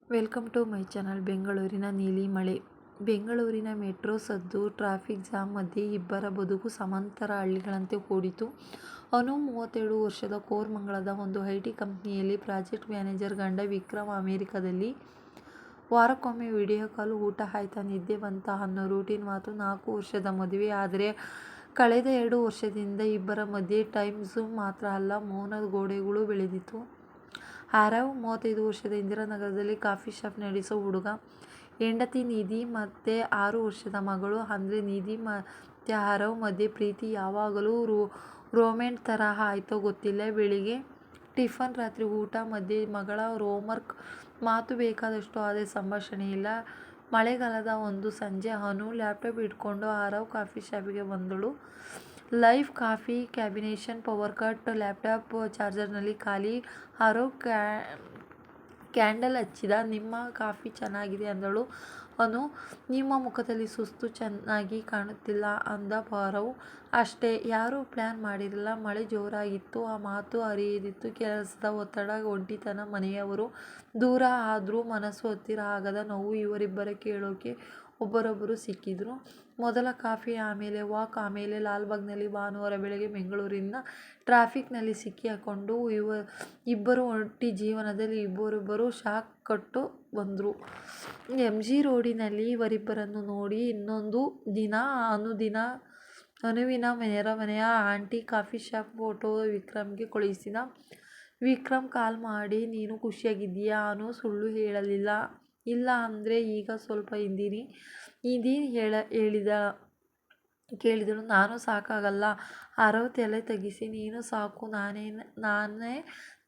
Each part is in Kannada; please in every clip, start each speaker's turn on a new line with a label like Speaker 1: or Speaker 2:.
Speaker 1: Welcome to my channel. ಬೆಂಗಳೂರಿನ ನೀಲಿ ಮಳೆ. ಬೆಂಗಳೂರಿನ ಮೆಟ್ರೋ ಸದ್ದು, ಟ್ರಾಫಿಕ್ ಜಾಮ್ ಮಧ್ಯೆ ಇಬ್ಬರ ಬದುಕು ಸಮಾಂತರ ಹಳ್ಳಿಗಳಂತೆ ಕೂಡಿತು. ಅನು 37 ವರ್ಷದ ಕೋರಮಂಗಲದ ಒಂದು ಐಟಿ ಕಂಪನಿಯಲ್ಲಿ ಪ್ರಾಜೆಕ್ಟ್ ಮ್ಯಾನೇಜರ್. ಗಂಡ ವಿಕ್ರಮ್ ಅಮೆರಿಕದಲ್ಲಿ. ವಾರಕ್ಕೊಮ್ಮೆ ವಿಡಿಯೋ ಕಾಲ್. ಊಟ ಆಯ್ತಾ, ನಿದ್ದೆ ಬಂತಾ ಅನ್ನೋ ರೂಟೀನ್ ಮಾತು. 4 ವರ್ಷದ ಮದುವೆ. ಆದರೆ ಕಳೆದ 2 ವರ್ಷದಿಂದ ಇಬ್ಬರ ಮಧ್ಯೆ ಟೈಮ್ ಝೋನ್ ಮಾತ್ರ ಅಲ್ಲ, ಮೌನದ ಗೋಡೆಗಳು ಬೆಳೆದಿತ್ತು. ಆರವ್ 35 ವರ್ಷದ ಇಂದಿರಾನಗರದಲ್ಲಿ ಕಾಫಿ ಶಾಪ್ ನಡೆಸೋ ಹುಡುಗ. ಹೆಂಡತಿ ನಿಧಿ ಮತ್ತೆ 6 ವರ್ಷದ ಮಗಳು. ಅಂದ್ರೆ ನಿಧಿ ಮತ್ತೆ ಆರವ್ ಮಧ್ಯೆ ಪ್ರೀತಿ ಯಾವಾಗಲೂ ರೊಮ್ಯಾಂಟ್ ತರಹ ಆಯ್ತೋ ಗೊತ್ತಿಲ್ಲ. ಬೆಳಿಗ್ಗೆ ಟಿಫನ್, ರಾತ್ರಿ ಊಟ, ಮಧ್ಯೆ ಮಗಳ ಹೋಮ್ವರ್ಕ್. ಮಾತು ಬೇಕಾದಷ್ಟು, ಆದರೆ ಸಂಭಾಷಣೆ ಇಲ್ಲ. ಮಳೆಗಾಲದ ಒಂದು ಸಂಜೆ ಅನು ಲ್ಯಾಪ್ಟಾಪ್ ಇಟ್ಕೊಂಡು ಆರವ್ ಕಾಫಿ ಶಾಪಿಗೆ ಬಂದಳು. ಲೈವ್ ಕಾಫಿ ಕ್ಯಾಬಿನೇಷನ್ ಪವರ್ ಕಟ್. ಲ್ಯಾಪ್ಟಾಪ್ ಚಾರ್ಜರ್ನಲ್ಲಿ ಖಾಲಿ. ಆರವ್ ಕ್ಯಾಂಡಲ್ ಹಚ್ಚಿದ. ನಿಮ್ಮ ಕಾಫಿ ಚೆನ್ನಾಗಿದೆ ಅಂದಳು ಅನು. ನಿಮ್ಮ ಮುಖದಲ್ಲಿ ಸುಸ್ತು ಚೆನ್ನಾಗಿ ಕಾಣುತ್ತಿಲ್ಲ ಅಂದ ಆರವ್. ಅಷ್ಟೇ, ಯಾರೂ ಪ್ಲಾನ್ ಮಾಡಿರಲಿಲ್ಲ. ಮಳೆ ಜೋರಾಗಿತ್ತು, ಮಾತು ಹರಿದಿತ್ತು. ಕೆಲಸದ ಒತ್ತಡ, ಒಂಟಿತನ, ಮನೆಯವರು ದೂರ ಆದ್ರೂ ಮನಸ್ಸು ಹತ್ತಿರ ಆಗದ ನೋವು. ಇವರಿಬ್ಬರ ಕೇಳೋಕೆ ಒಬ್ಬರೊಬ್ಬರು ಸಿಕ್ಕಿದ್ರು. ಮೊದಲ ಕಾಫಿ, ಆಮೇಲೆ ವಾಕ್, ಆಮೇಲೆ ಲಾಲ್ಬಾಗ್ನಲ್ಲಿ ಭಾನುವಾರ ಬೆಳಗ್ಗೆ ಬೆಂಗಳೂರಿನ ಟ್ರಾಫಿಕ್ನಲ್ಲಿ ಸಿಕ್ಕಿ ಹಾಕೊಂಡು. ಇಬ್ಬರ ಒಂಟಿ ಜೀವನದಲ್ಲಿ ಇಬ್ಬರಿಬ್ಬರು ಶಾಕ್ ಕೊಟ್ಟು ಬಂದ್ರು. ಎಂಜಿ ರೋಡಿನಲ್ಲಿ ಇವರಿಬ್ಬರನ್ನು ನೋಡಿ ಇನ್ನೊಂದು ದಿನ ಅನುವಿನ ನೆರೆಮನೆಯ ಆಂಟಿ ಕಾಫಿ ಶಾಪ್ ಫೋಟೋ ವಿಕ್ರಮ್ಗೆ ಕಳುಹಿಸಿದ. ವಿಕ್ರಮ್ ಕಾಲ್ ಮಾಡಿ, ನೀನು ಖುಷಿಯಾಗಿದ್ದೀಯಾ? ಅನು ಸುಳ್ಳು ಹೇಳಲಿಲ್ಲ. ಇಲ್ಲ ಅಂದ್ರೆ ಈಗ ಸ್ವಲ್ಪ ಇದ್ದೀನಿ. ನಿಧಿ ಕೇಳಿದಳು. ನಾನು ಸಾಕಾಗಲ್ಲ? ಆರವ್ ತಲೆ ತಗ್ಗಿಸಿ, ನೀನು ಸಾಕು, ನಾನೇ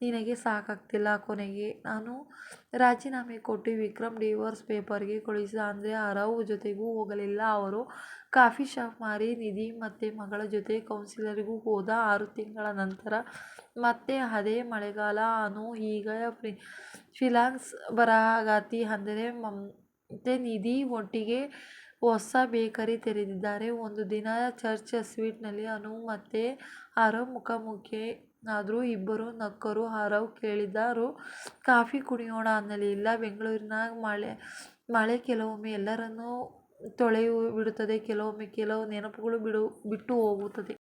Speaker 1: ನಿನಗೆ ಸಾಕಾಗ್ತಿಲ್ಲ. ಕೊನೆಗೆ ನಾನು ರಾಜೀನಾಮೆ ಕೊಟ್ಟು ವಿಕ್ರಮ್ ಡಿವೋರ್ಸ್ ಪೇಪರ್ಗೆ ಕಳುಹಿಸಿದ. ಅಂದ್ರೆ ಆರವ್ ಜೊತೆಗೂ ಹೋಗಲಿಲ್ಲ. ಅವರು ಕಾಫಿ ಶಾಪ್ ಮಾರಿ ನಿಧಿ ಮತ್ತೆ ಮಗಳ ಜೊತೆ ಕೌನ್ಸಿಲಿಂಗ್ಗೆ ಹೋದ. 6 ತಿಂಗಳ ನಂತರ ಮತ್ತೆ ಅದೇ ಮಳೆಗಾಲ. ಅನು ಈಗ ಫ್ರೀಲಾನ್ಸ್ ಬರಹಗಾರ್ತಿ. ಅಂದ್ರೆ ಮತ್ತೆ ನಿಧಿ ಒಟ್ಟಿಗೆ ಹೊಸ ಬೇಕರಿ ತೆರೆದಿದ್ದಾರೆ. ಒಂದು ದಿನ ಚರ್ಚ್ ಸ್ವೀಟ್ ನಲ್ಲಿ ಅನು ಮತ್ತೆ ಆರವ್ ಮುಖಾಮುಖಿ ಆದ್ರು. ಇಬ್ಬರು ನಕ್ಕರು. ಆರವ್ ಕೇಳಿದರು, ಕಾಫಿ ಕುಡಿಯೋಣ ಅಂದ್ನಲ್ಲಿ. ಇಲ್ಲ, ಬೆಂಗಳೂರಿನ ಮಳೆ ಕೆಲವೊಮ್ಮೆ ಎಲ್ಲರನ್ನೂ ತೊಳೆದು ಬಿಡುತ್ತದೆ. ಕೆಲವೊಮ್ಮೆ ಕೆಲವು ನೆನಪುಗಳು ಬಿಟ್ಟು ಹೋಗುತ್ತದೆ.